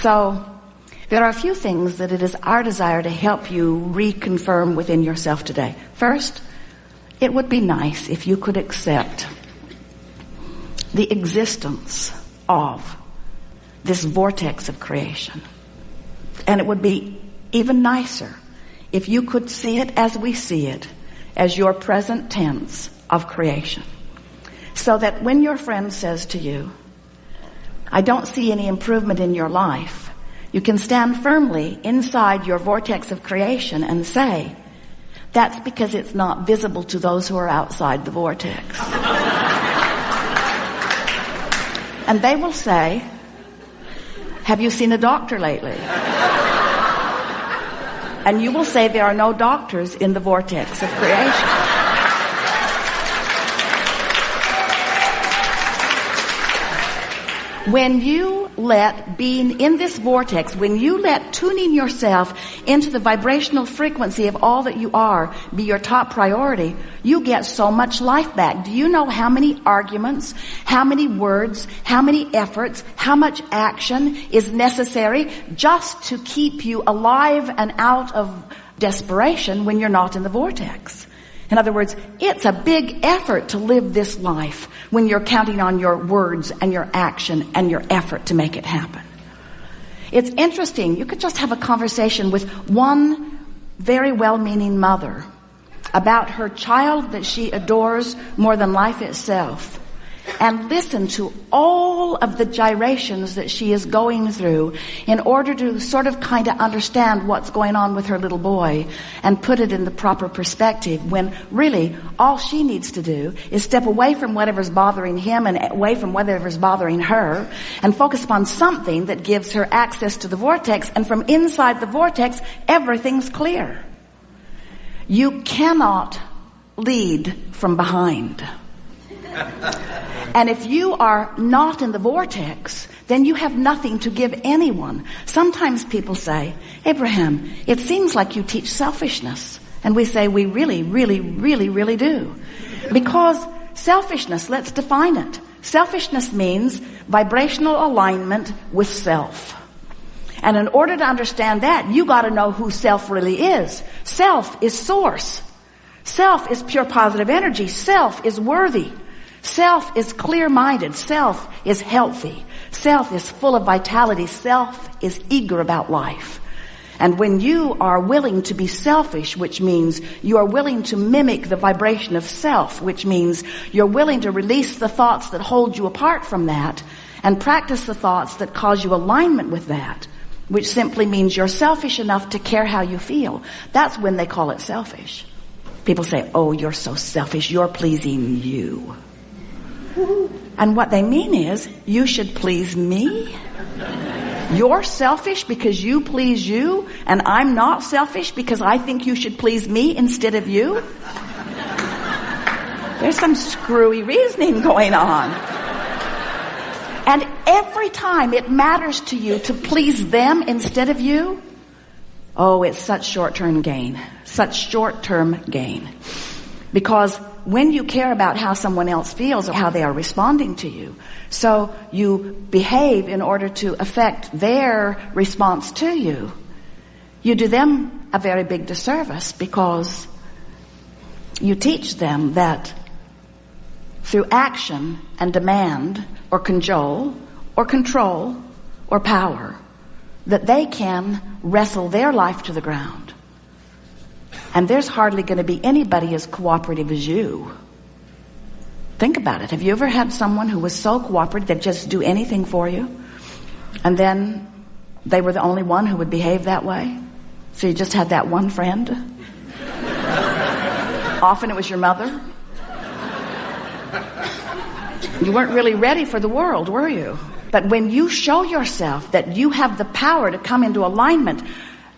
So there are a few things that it is our desire to help you reconfirm within yourself today. First, it would be nice if you could accept the existence of this vortex of creation. And it would be even nicer if you could see it as we see it, as your present tense of creation. So that when your friend says to you, I don't see any improvement in your life, you can stand firmly inside your vortex of creation and say, that's because it's not visible to those who are outside the vortex. And they will say, have you seen a doctor lately? And you will say there are no doctors in the vortex of creation. When you let being in this vortex, when you let tuning yourself into the vibrational frequency of all that you are be your top priority, you get so much life back. Do you know how many arguments, how many words, how many efforts, how much action is necessary just to keep you alive and out of desperation when you're not in the vortex? In other words, it's a big effort to live this life when you're counting on your words and your action and your effort to make it happen. It's interesting. You could just have a conversation with one very well-meaning mother about her child that she adores more than life itself, and listen to all of the gyrations that she is going through in order to sort of kind of understand what's going on with her little boy and put it in the proper perspective, when really all she needs to do is step away from whatever's bothering him and away from whatever's bothering her and focus upon something that gives her access to the vortex, and from inside the vortex everything's clear. You cannot lead from behind. And if you are not in the vortex, then you have nothing to give anyone. Sometimes people say, Abraham, it seems like you teach selfishness. And we say, we really, really, really, really do. Because selfishness, let's define it. Selfishness means vibrational alignment with self. And in order to understand that, you got to know who self really is. Self is source. Self is pure positive energy. Self is worthy. Self is clear-minded. Self is healthy. Self is full of vitality. Self is eager about life. And when you are willing to be selfish, which means you are willing to mimic the vibration of self, which means you're willing to release the thoughts that hold you apart from that and practice the thoughts that cause you alignment with that, which simply means you're selfish enough to care how you feel. That's when they call it selfish. People say, oh, you're so selfish. You're pleasing you. And what they mean is, you should please me. You're selfish because you please you, and I'm not selfish because I think you should please me instead of you. There's some screwy reasoning going on. And every time it matters to you to please them instead of you, oh, it's such short-term gain. Such short-term gain. Because when you care about how someone else feels or how they are responding to you, so you behave in order to affect their response to you, you do them a very big disservice, because you teach them that through action and demand or cajole or control or power, that they can wrestle their life to the ground. And there's hardly going to be anybody as cooperative as you. Think about it. Have you ever had someone who was so cooperative they'd just do anything for you? And then they were the only one who would behave that way? So you just had that one friend? Often it was your mother. You weren't really ready for the world, were you? But when you show yourself that you have the power to come into alignment,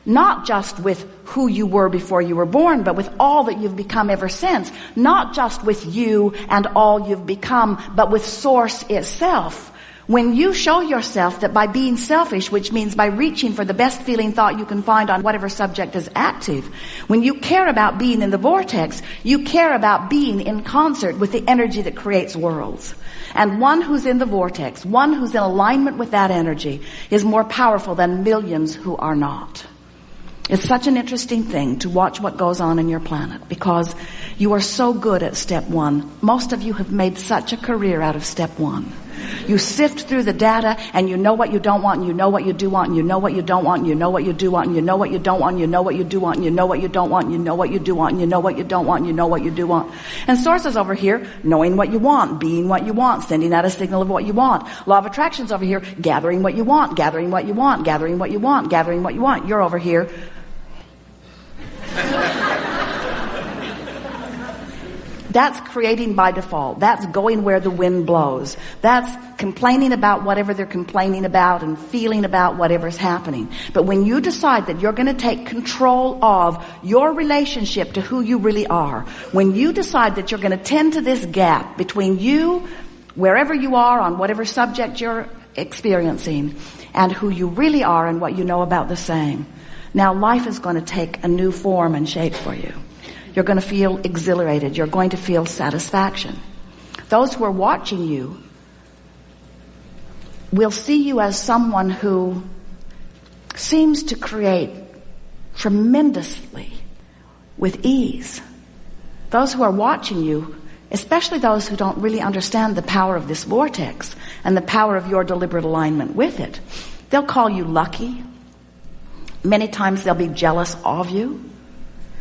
not just with who you were before you were born, but with all that you've become ever since. Not just with you and all you've become, but with Source itself. When you show yourself that by being selfish, which means by reaching for the best feeling thought you can find on whatever subject is active, when you care about being in the vortex, you care about being in concert with the energy that creates worlds. And one who's in the vortex, one who's in alignment with that energy, is more powerful than millions who are not. It's such an interesting thing to watch what goes on in your planet, because you are so good at step one. Most of you have made such a career out of step one. You sift through the data and you know what you don't want, and you know what you do want, and you know what you don't want, and you know what you do want, and you know what you don't want, and you know what you do want, and you know what you don't want, and you know what you do want, and you know what you don't want, and you know what you do want. And sources over here, knowing what you want, being what you want, sending out a signal of what you want. Law of attraction's over here, gathering what you want, gathering what you want, gathering what you want, gathering what you want. You're over here. That's creating by default. That's going where the wind blows. That's complaining about whatever they're complaining about and feeling about whatever's happening. But when you decide that you're going to take control of your relationship to who you really are, when you decide that you're going to tend to this gap between you, wherever you are on whatever subject you're experiencing, and who you really are and what you know about the same, now life is going to take a new form and shape for you. You're going to feel exhilarated. You're going to feel satisfaction. Those who are watching you will see you as someone who seems to create tremendously with ease. Those who are watching you, especially those who don't really understand the power of this vortex and the power of your deliberate alignment with it, they'll call you lucky. Many times they'll be jealous of you,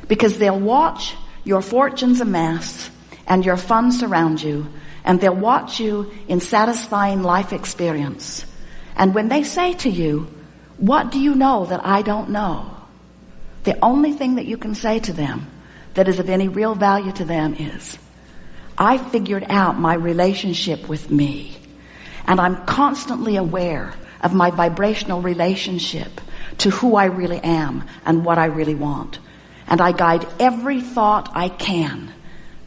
because they'll watch your fortunes amass and your funds surround you, and they'll watch you in satisfying life experience. And when they say to you, "What do you know that I don't know?" the only thing that you can say to them that is of any real value to them is, "I figured out my relationship with me, and I'm constantly aware of my vibrational relationship to who I really am and what I really want. And I guide every thought I can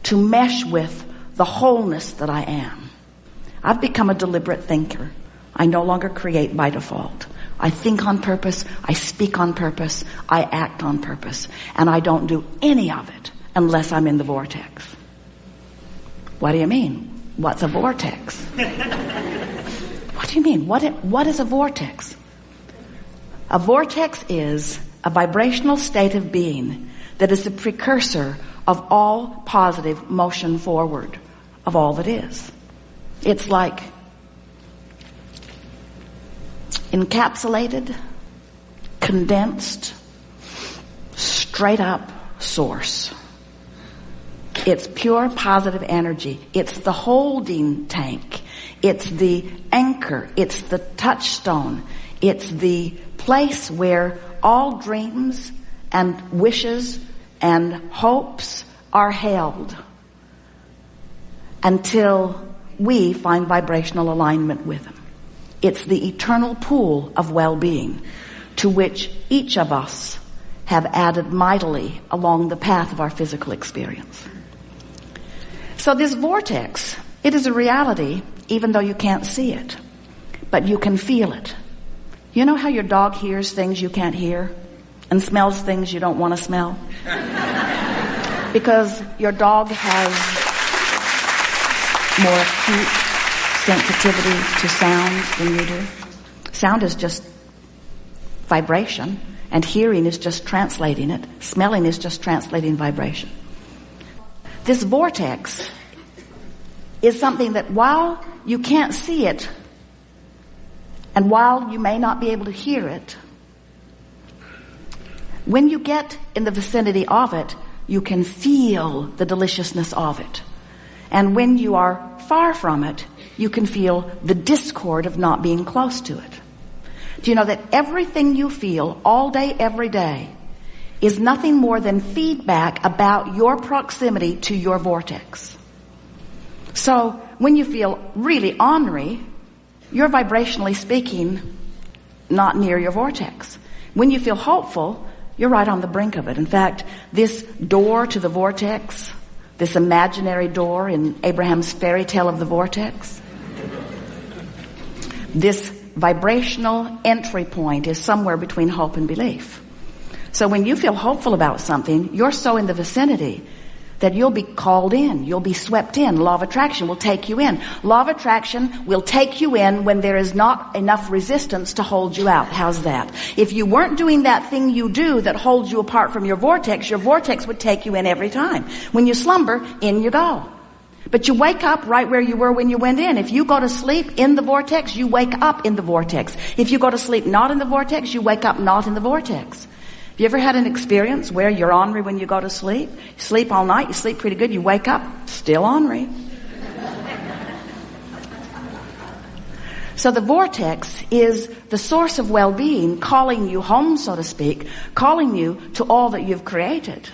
to mesh with the wholeness that I am. I've become a deliberate thinker. I no longer create by default. I think on purpose, I speak on purpose, I act on purpose, and I don't do any of it unless I'm in the vortex." What do you mean? What's a vortex? What do you mean? What is a vortex? A vortex is a vibrational state of being that is the precursor of all positive motion forward of all that is. It's like encapsulated, condensed, straight up source. It's pure positive energy. It's the holding tank. It's the anchor. It's the touchstone. It's the place where all dreams and wishes and hopes are held until we find vibrational alignment with them. It's the eternal pool of well-being to which each of us have added mightily along the path of our physical experience. So this vortex, it is a reality even though you can't see it, but you can feel it. You know how your dog hears things you can't hear and smells things you don't want to smell? Because your dog has more acute sensitivity to sound than you do. Sound is just vibration, and hearing is just translating it. Smelling is just translating vibration. This vortex is something that while you can't see it, and while you may not be able to hear it, when you get in the vicinity of it, you can feel the deliciousness of it. And when you are far from it, you can feel the discord of not being close to it. Do you know that everything you feel all day, every day, is nothing more than feedback about your proximity to your vortex? So when you feel really ornery, you're vibrationally speaking not near your vortex. When you feel hopeful, you're right on the brink of it. In fact, this door to the vortex, this imaginary door in Abraham's fairy tale of the vortex, This vibrational entry point is somewhere between hope and belief. So when you feel hopeful about something, you're so in the vicinity that you'll be called in. You'll be swept in. Law of attraction will take you in. Law of attraction will take you in when there is not enough resistance to hold you out. How's that? If you weren't doing that thing you do that holds you apart from your vortex would take you in every time. When you slumber, in you go. But you wake up right where you were when you went in. If you go to sleep in the vortex, you wake up in the vortex. If you go to sleep not in the vortex, you wake up not in the vortex. You ever had an experience where you're ornery when you go to sleep? You sleep all night, you sleep pretty good, you wake up, still ornery. So the vortex is the source of well-being, calling you home, so to speak, calling you to all that you've created.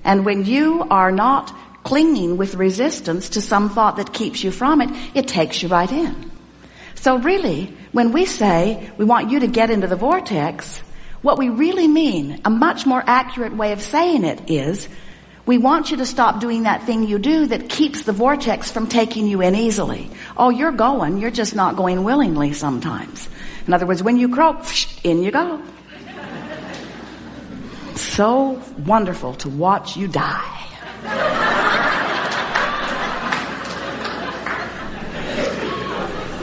And when you are not clinging with resistance to some thought that keeps you from it, it takes you right in. So really, when we say we want you to get into the vortex, what we really mean, a much more accurate way of saying it is, we want you to stop doing that thing you do that keeps the vortex from taking you in easily. Oh, you're going, you're just not going willingly sometimes. In other words, when you croak, in you go. So wonderful to watch you die.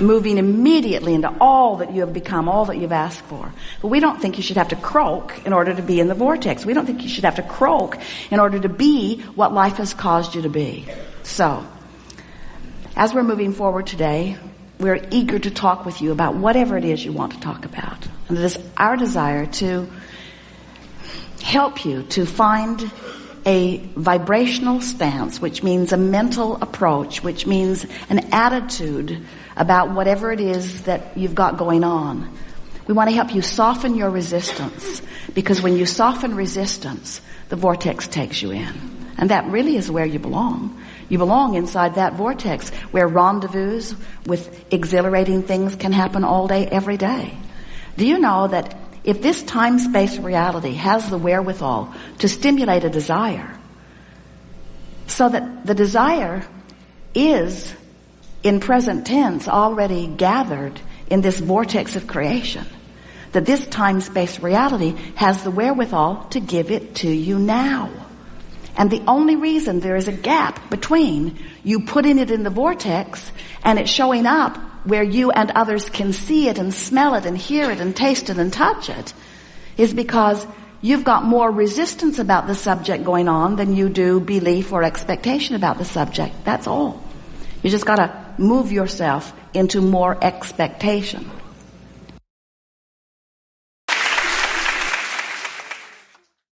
Moving immediately into all that you have become, all that you've asked for. But we don't think you should have to croak in order to be in the vortex. We don't think you should have to croak in order to be what life has caused you to be. So, as we're moving forward today, we're eager to talk with you about whatever it is you want to talk about. And it is our desire to help you to find a vibrational stance, which means a mental approach, which means an attitude about whatever it is that you've got going on. We want to help you soften your resistance, because when you soften resistance, the vortex takes you in. And that really is where you belong. You belong inside that vortex where rendezvous with exhilarating things can happen all day, every day. Do you know that if this time-space reality has the wherewithal to stimulate a desire, so that the desire is in present tense already gathered in this vortex of creation, that this time-space reality has the wherewithal to give it to you now. And the only reason there is a gap between you putting it in the vortex and it showing up where you and others can see it and smell it and hear it and taste it and touch it is because you've got more resistance about the subject going on than you do belief or expectation about the subject. That's all. You just got to move yourself into more expectation.